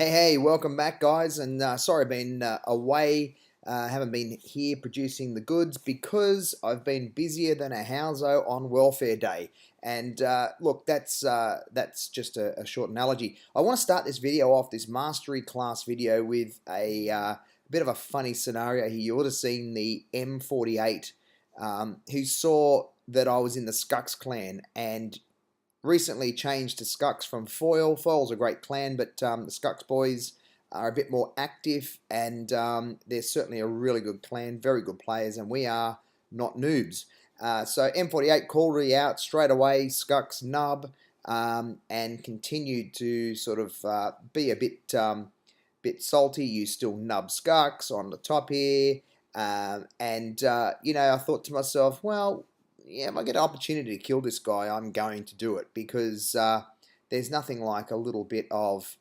Hey, welcome back, guys. And sorry I've been away. Haven't been here producing the goods because I've been busier than a houso on welfare day. And look, that's just a short analogy. I want to start this video off, this mastery class video, with a bit of a funny scenario here. You would have seen the M48 who saw that I was in the Skux clan and recently changed to Skux from Foil. Foil's a great clan, but the Skux boys are a bit more active, and they're certainly a really good clan, very good players, and we are not noobs. So M48 called me out straight away, Skux nub, and continued to sort of be a bit salty. You still nub Skux on the top here, and I thought to myself, well, yeah, if I get an opportunity to kill this guy, I'm going to do it, because there's nothing like a little bit of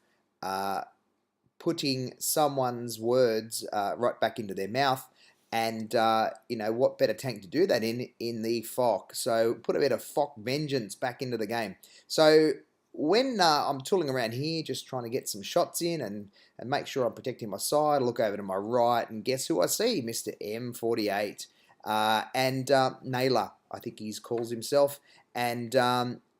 putting someone's words right back into their mouth. And what better tank to do that in the FOC? So put a bit of FOC vengeance back into the game. So when I'm tooling around here, just trying to get some shots in and make sure I'm protecting my side, I look over to my right, and guess who I see? Mr. M48 and Naylor, I think he calls himself. And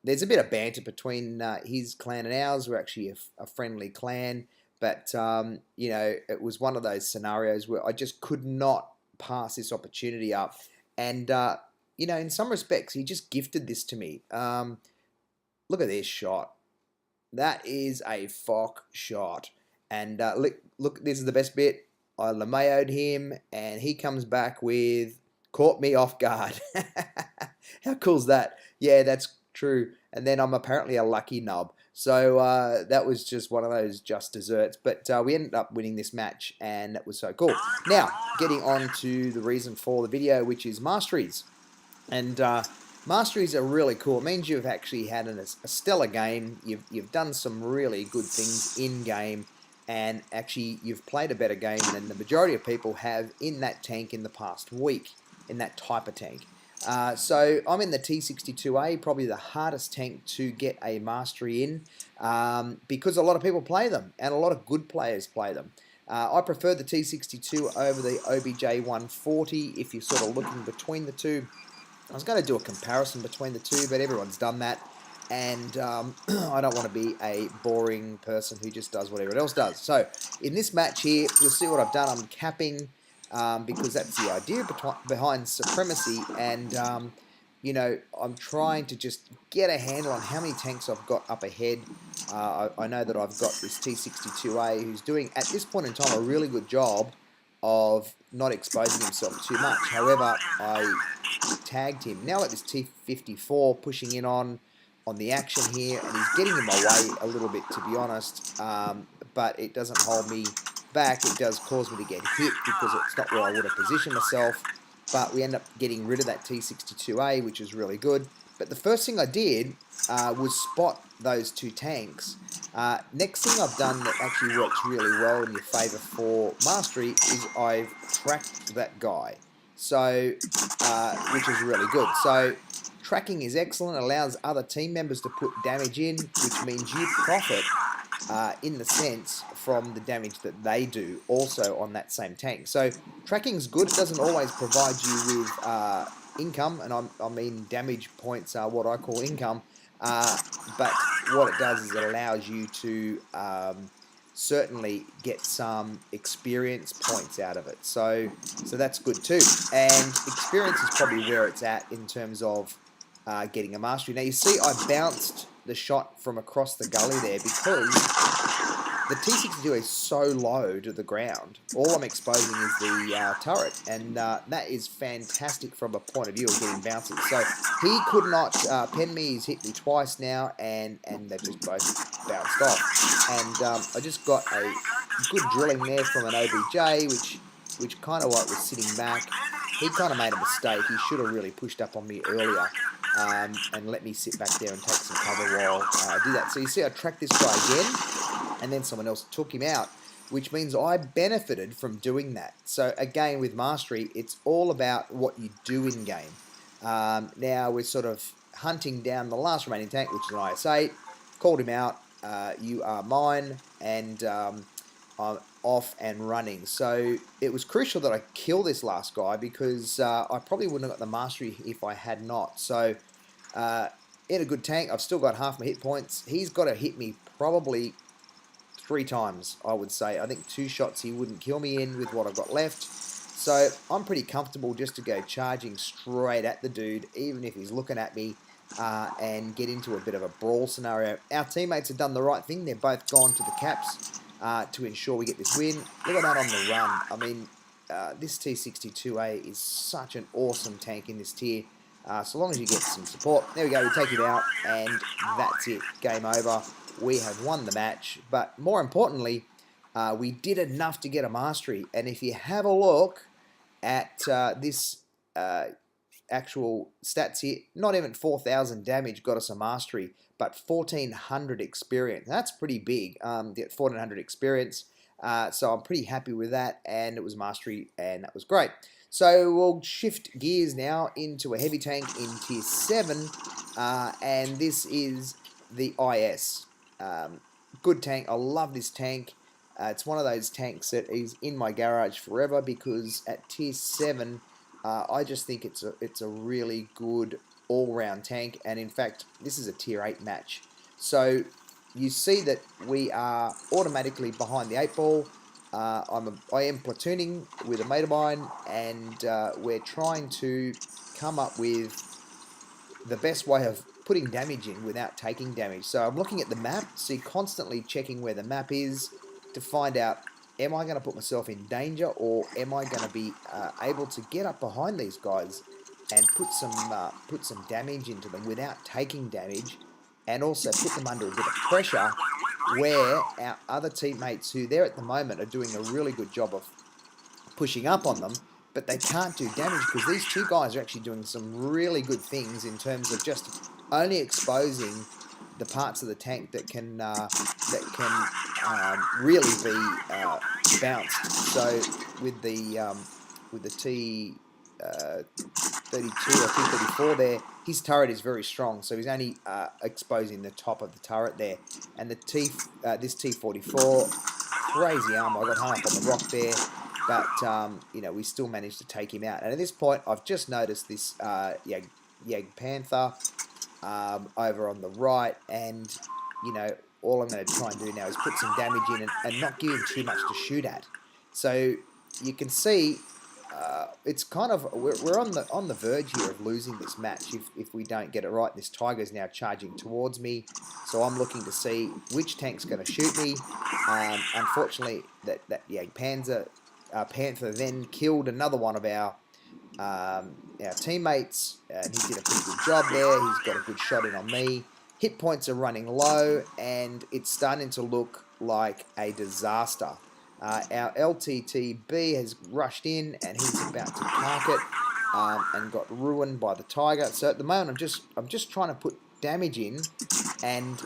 there's a bit of banter between his clan and ours. We're actually a friendly clan. But, it was one of those scenarios where I just could not pass this opportunity up. And, in some respects, he just gifted this to me. Look at this shot. That is a FOC shot. And look, this is the best bit. I LeMayo'd him, and he comes back with caught me off guard. How cool's that? Yeah, that's true. And then I'm apparently a lucky nub. So that was just one of those just desserts. But we ended up winning this match, and that was so cool. Now, getting on to the reason for the video, which is masteries. And masteries are really cool. It means you've actually had a stellar game. You've done some really good things in-game. And actually, you've played a better game than the majority of people have in that tank in the past week, in that type of tank. So I'm in the T62a, probably the hardest tank to get a mastery in, because a lot of people play them, and a lot of good players play them. I prefer the T62 over the OBJ 140 if you're sort of looking between the two. I was going to do a comparison between the two, but everyone's done that. And I don't want to be a boring person who just does what everyone else does. So in this match here, you'll see what I've done. I'm capping because that's the idea behind supremacy. And, I'm trying to just get a handle on how many tanks I've got up ahead. I know that I've got this T62a who's doing, at this point in time, a really good job of not exposing himself too much. However, I tagged him. Now at this T54 pushing in on the action here, and he's getting in my way a little bit, to be honest, but it doesn't hold me back. It does cause me to get hit because it's not where I would have positioned myself, but we end up getting rid of that T62a, which is really good. But the first thing I did was spot those two tanks. Next thing I've done that actually works really well in your favour for mastery is I've tracked that guy, so which is really good. So tracking is excellent, allows other team members to put damage in, which means you profit in the sense from the damage that they do also on that same tank. So tracking's good. It doesn't always provide you with income, and I mean damage points are what I call income, but what it does is it allows you to certainly get some experience points out of it. So that's good too. And experience is probably where it's at in terms of getting a mastery. Now you see I bounced the shot from across the gully there because the T62 is so low to the ground. All I'm exposing is the turret, and that is fantastic from a point of view of getting bounces. So he could not pen me. He's hit me twice now, and they've just both bounced off. And I just got a good drilling there from an OBJ, which kind of like was sitting back. He kind of made a mistake. He should have really pushed up on me earlier and let me sit back there and take some cover while I do that. So you see I tracked this guy again, and then someone else took him out, which means I benefited from doing that. So again, with mastery, it's all about what you do in game. Now we're sort of hunting down the last remaining tank, which is an IS-8. Called him out, you are mine, and I'm off and running. So it was crucial that I kill this last guy, because I probably wouldn't have got the mastery if I had not. So uh, in a good tank, I've still got half my hit points. He's got to hit me probably 3 times, I would say. I think 2 shots he wouldn't kill me in with what I've got left. So I'm pretty comfortable just to go charging straight at the dude, even if he's looking at me, and get into a bit of a brawl scenario. Our teammates have done the right thing. They've both gone to the caps to ensure we get this win. Look at that on the run. I mean, this T62a is such an awesome tank in this tier. So long as you get some support. There we go, we take it out, and that's it. Game over. We have won the match, but more importantly, we did enough to get a mastery. And if you have a look at this actual stats here, not even 4,000 damage got us a mastery, but 1,400 experience. That's pretty big. Get 1,400 experience. So I'm pretty happy with that, and it was mastery, and that was great. So we'll shift gears now into a heavy tank in tier 7, and this is the IS. Good tank. I love this tank. It's one of those tanks that is in my garage forever, because at tier 7, I just think it's a really good all-round tank, and in fact, this is a tier 8 match. So you see that we are automatically behind the 8 ball. I am platooning with a mate of mine, and we're trying to come up with the best way of putting damage in without taking damage. So I'm looking at the map, see, constantly checking where the map is to find out, am I going to put myself in danger, or am I going to be able to get up behind these guys and put some damage into them without taking damage, and also put them under a bit of pressure, where our other teammates who there at the moment are doing a really good job of pushing up on them, but they can't do damage, because these 2 guys are actually doing some really good things in terms of just only exposing the parts of the tank that can really be bounced. So with the T 32 or T34 there, his turret is very strong, so he's only exposing the top of the turret there. And the this T44, crazy armor. I got hung up on the rock there, but you know, we still managed to take him out. And at this point, I've just noticed this Yag Panther over on the right, and you know, all I'm going to try and do now is put some damage in and not give him too much to shoot at. So you can see it's kind of, we're on the verge here of losing this match if we don't get it right. This tiger's now charging towards me, so I'm looking to see which tank's going to shoot me. Unfortunately, that Panther then killed another one of our teammates, and he did a pretty good job there. He's got a good shot in on me. Hit points are running low, and it's starting to look like a disaster. Our LTTB has rushed in, and he's about to park it, and got ruined by the tiger. So at the moment, I'm just trying to put damage in and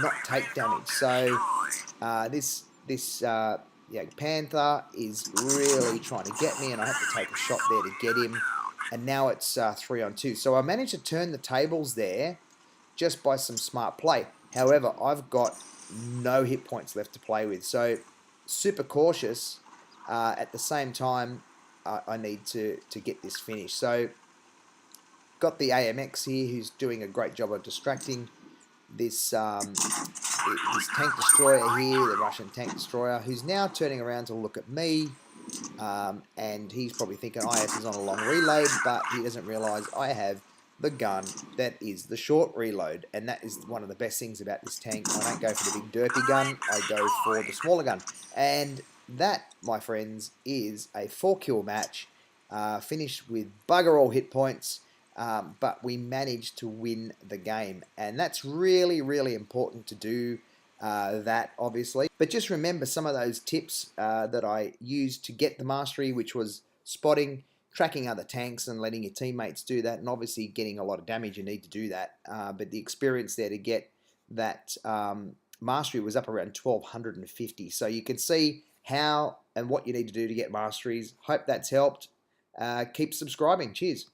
not take damage. So this Panther is really trying to get me, and I have to take a shot there to get him. And now it's 3-on-2. So I managed to turn the tables there just by some smart play. However, I've got no hit points left to play with. So super cautious. At the same time, I need to get this finished. So got the AMX here, who's doing a great job of distracting this tank destroyer here, the Russian tank destroyer, who's now turning around to look at me, and he's probably thinking IS is on a long reload, but he doesn't realize I have the gun that is the short reload, and that is one of the best things about this tank. I don't go for the big derpy gun, I go for the smaller gun. And that, my friends, is a 4-kill match, finished with bugger all hit points, but we managed to win the game, and that's really, really important to do that, obviously. But just remember some of those tips that I used to get the mastery, which was spotting, tracking other tanks and letting your teammates do that, and obviously getting a lot of damage, you need to do that. But the experience there to get that mastery was up around 1,250. So you can see how and what you need to do to get masteries. Hope that's helped. Keep subscribing. Cheers.